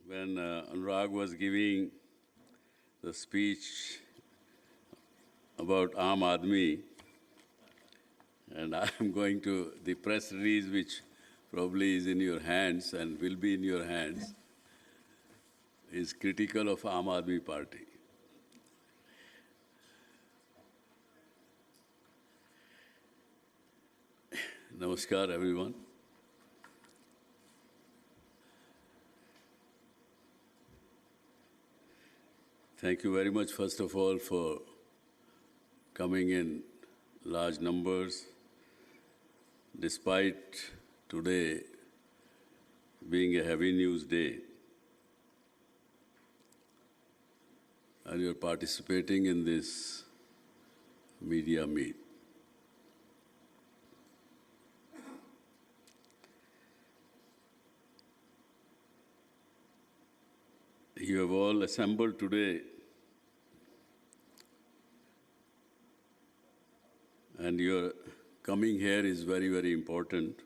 when Anurag was giving the speech about Aam Aadmi, and I am going to, the press release which probably is in your hands and will be in your hands, is critical of Aam Aadmi Party. Namaskar, everyone. Thank you very much, first of all, for coming in large numbers, despite today being a heavy news day. And you're participating in this media meet. You have all assembled today, and your coming here is very, very important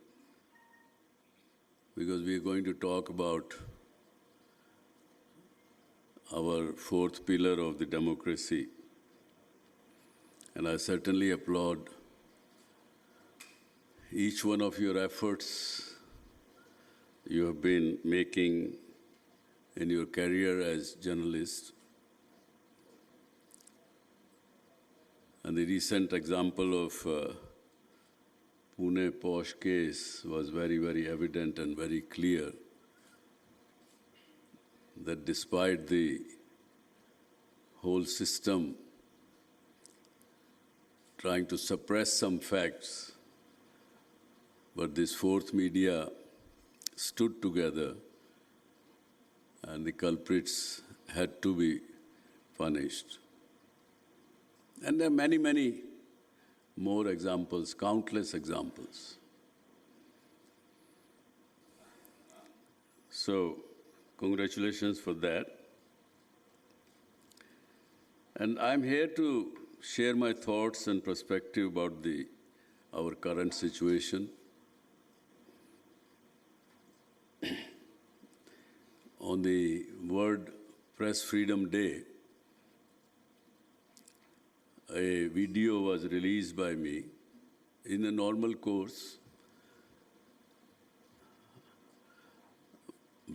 because we are going to talk about our fourth pillar of the democracy. And I certainly applaud each one of your efforts you have been making in your career as journalist. And the recent example of Pune Posh case was very, very evident and very clear that despite the whole system trying to suppress some facts, but this fourth media stood together and the culprits had to be punished. And there are many, many more examples, countless examples. So, congratulations for that. And I'm here to share my thoughts and perspective about our current situation. On the World Press Freedom Day, a video was released by me in a normal course.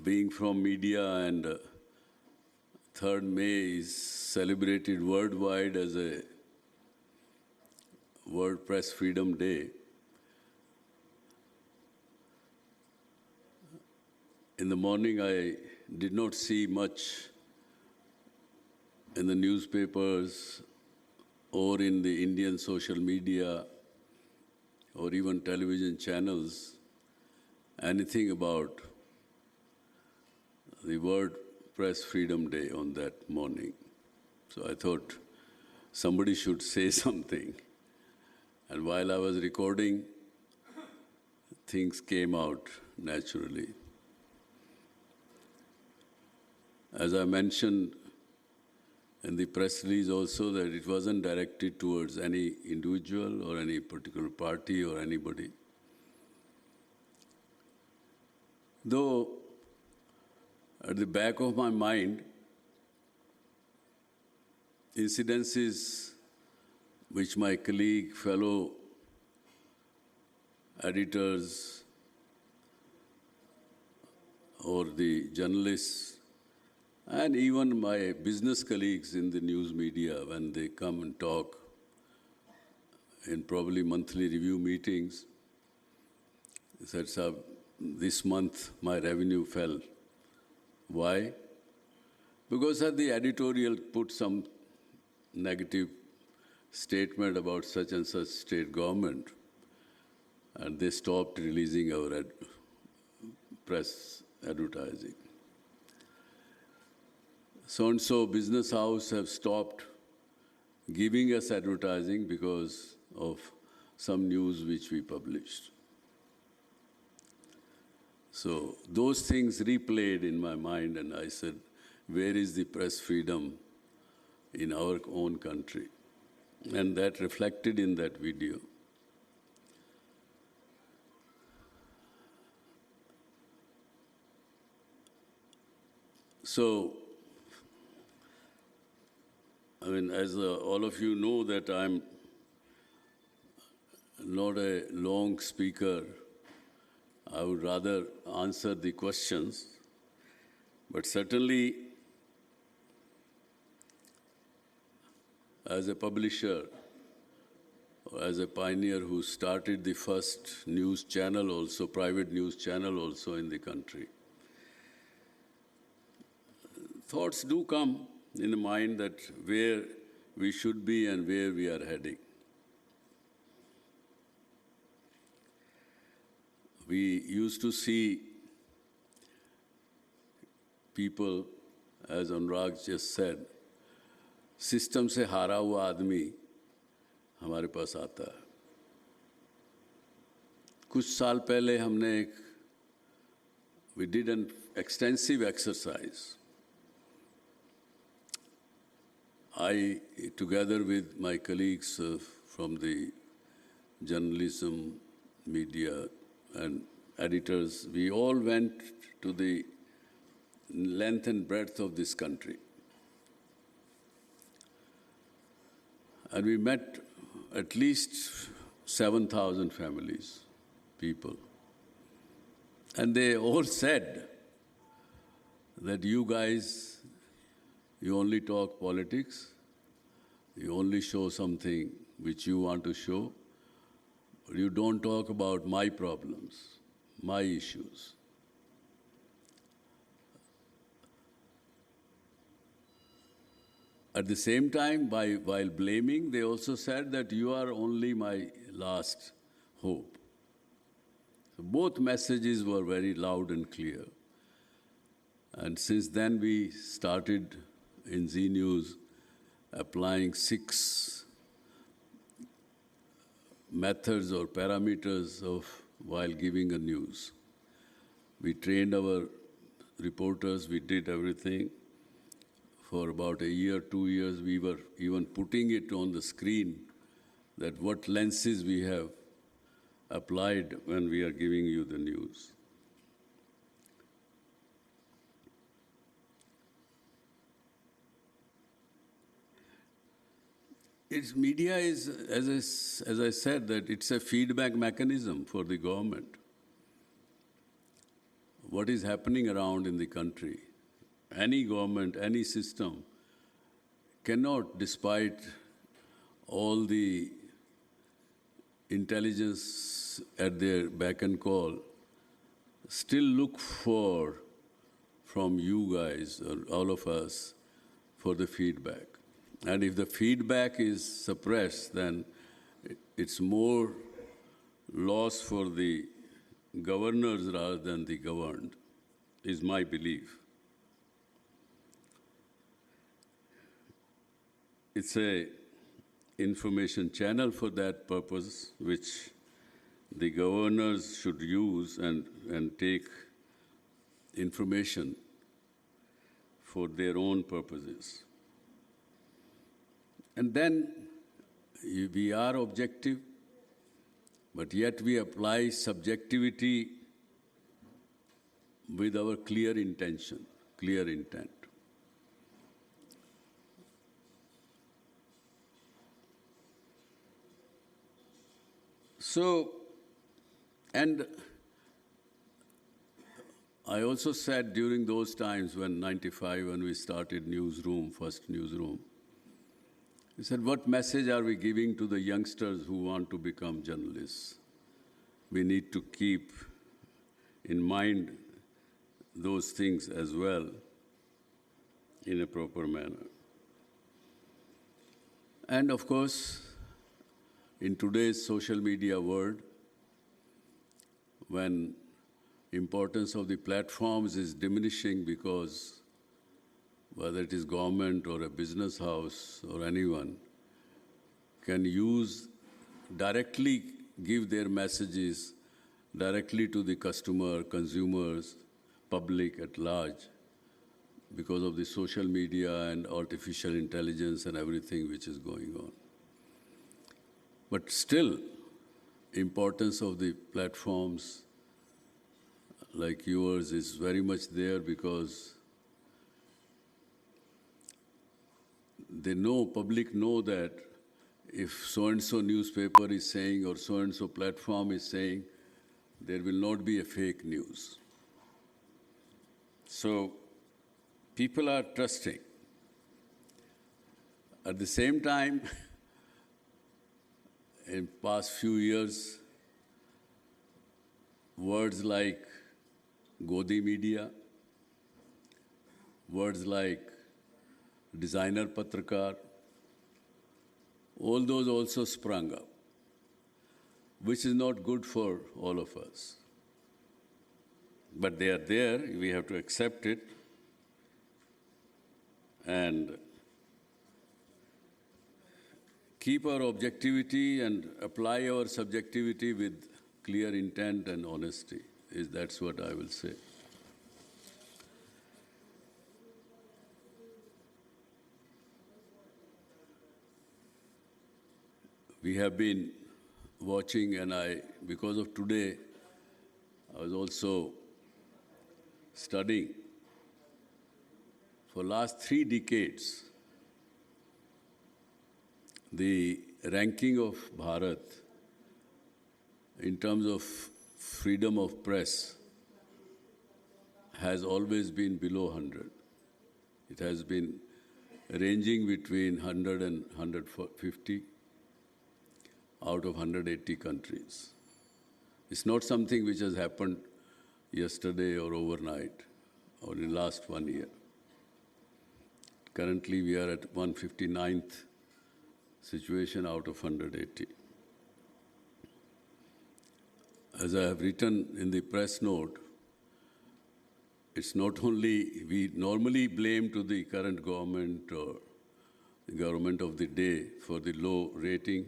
Being from media, and 3rd May is celebrated worldwide as a World Press Freedom Day. In the morning, I did not see much in the newspapers or in the Indian social media or even television channels anything about the World Press Freedom Day on that morning. So I thought somebody should say something. And while I was recording, things came out naturally. As I mentioned in the press release also, that it wasn't directed towards any individual or any particular party or anybody. Though at the back of my mind, incidences which my colleague, fellow editors or the journalists and even my business colleagues in the news media, when they come and talk in probably monthly review meetings, they said, "Sir, this month my revenue fell." Why? Because the editorial put some negative statement about such and such state government, and they stopped releasing our press advertising. So-and-so business house have stopped giving us advertising because of some news which we published. So those things replayed in my mind, and I said, where is the press freedom in our own country? And that reflected in that video. So, I mean, as all of you know that I'm not a long speaker. I would rather answer the questions. But certainly, as a publisher, or as a pioneer who started the first news channel also, private news channel also in the country, thoughts do come in the mind that where we should be and where we are heading. We used to see people, as Anurag just said, system से हारा हुआ आदमी हमारे पास आता है. कुछ साल पहले हमने we did an extensive exercise. I, together with my colleagues from the journalism, media, and editors, we all went to the length and breadth of this country. And we met at least 7,000 families, people. And they all said that you guys, you only talk politics, you only show something which you want to show, but you don't talk about my problems, my issues. At the same time, while blaming, they also said that you are only my last hope. So both messages were very loud and clear. And since then, we started in Zee News applying 6 methods or parameters of while giving a news. We trained our reporters, we did everything. For about a year, 2 years, we were even putting it on the screen that what lenses we have applied when we are giving you the news. Its media is, as I said, that it's a feedback mechanism for the government. What is happening around in the country? Any government, any system cannot, despite all the intelligence at their beck and call, still look for, from you guys or all of us, for the feedback. And if the feedback is suppressed, then it's more loss for the governors rather than the governed, is my belief. It's a information channel for that purpose, which the governors should use and take information for their own purposes. And then we are objective, but yet we apply subjectivity with our clear intention, clear intent. So, and I also said during those times when 95, when we started newsroom, first newsroom, I said, what message are we giving to the youngsters who want to become journalists? We need to keep in mind those things as well in a proper manner. And of course, in today's social media world, when importance of the platforms is diminishing because whether it is government or a business house or anyone can use directly give their messages directly to the customer, consumers, public at large because of the social media and artificial intelligence and everything which is going on. But still, importance of the platforms like yours is very much there because they know, public know that if so-and-so newspaper is saying or so-and-so platform is saying, there will not be a fake news. So people are trusting. At the same time, in past few years, words like Godi media, words like designer Patrakar, all those also sprung up, which is not good for all of us. But they are there, we have to accept it and keep our objectivity and apply our subjectivity with clear intent and honesty. That's what I will say. We have been watching, and because of today, I was also studying. For last 3 decades, the ranking of Bharat in terms of freedom of press has always been below 100. It has been ranging between 100 and 150 out of 180 countries. It's not something which has happened yesterday or overnight or in the last 1 year. Currently, we are at 159th situation out of 180. As I have written in the press note, it's not only, we normally blame to the current government or the government of the day for the low rating,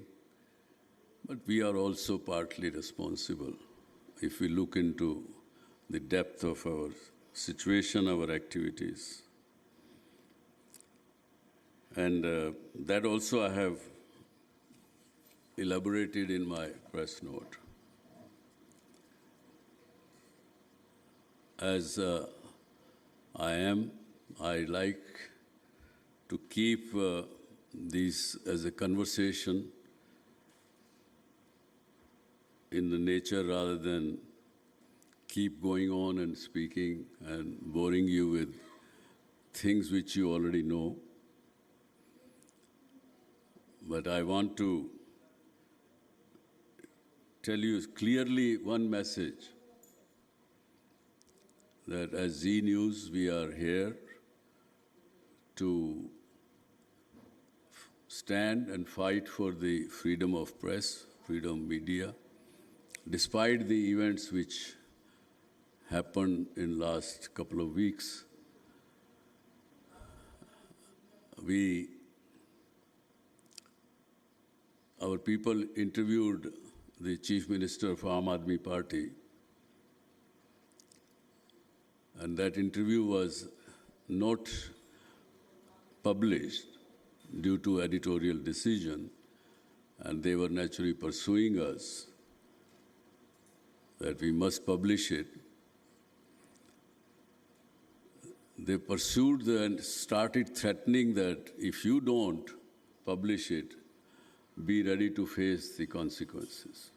but we are also partly responsible if we look into the depth of our situation, our activities. And that also I have elaborated in my press note. As I like to keep these as a conversation in the nature rather than keep going on and speaking and boring you with things which you already know. But I want to tell you clearly one message, that as Zee News, we are here to stand and fight for the freedom of press, freedom of media, despite the events which happened in last couple of weeks. Our people interviewed the Chief Minister of Aam Aadmi Party, and that interview was not published due to editorial decision, and they were naturally pursuing us that we must publish it. They pursued and started threatening that if you don't publish it, be ready to face the consequences.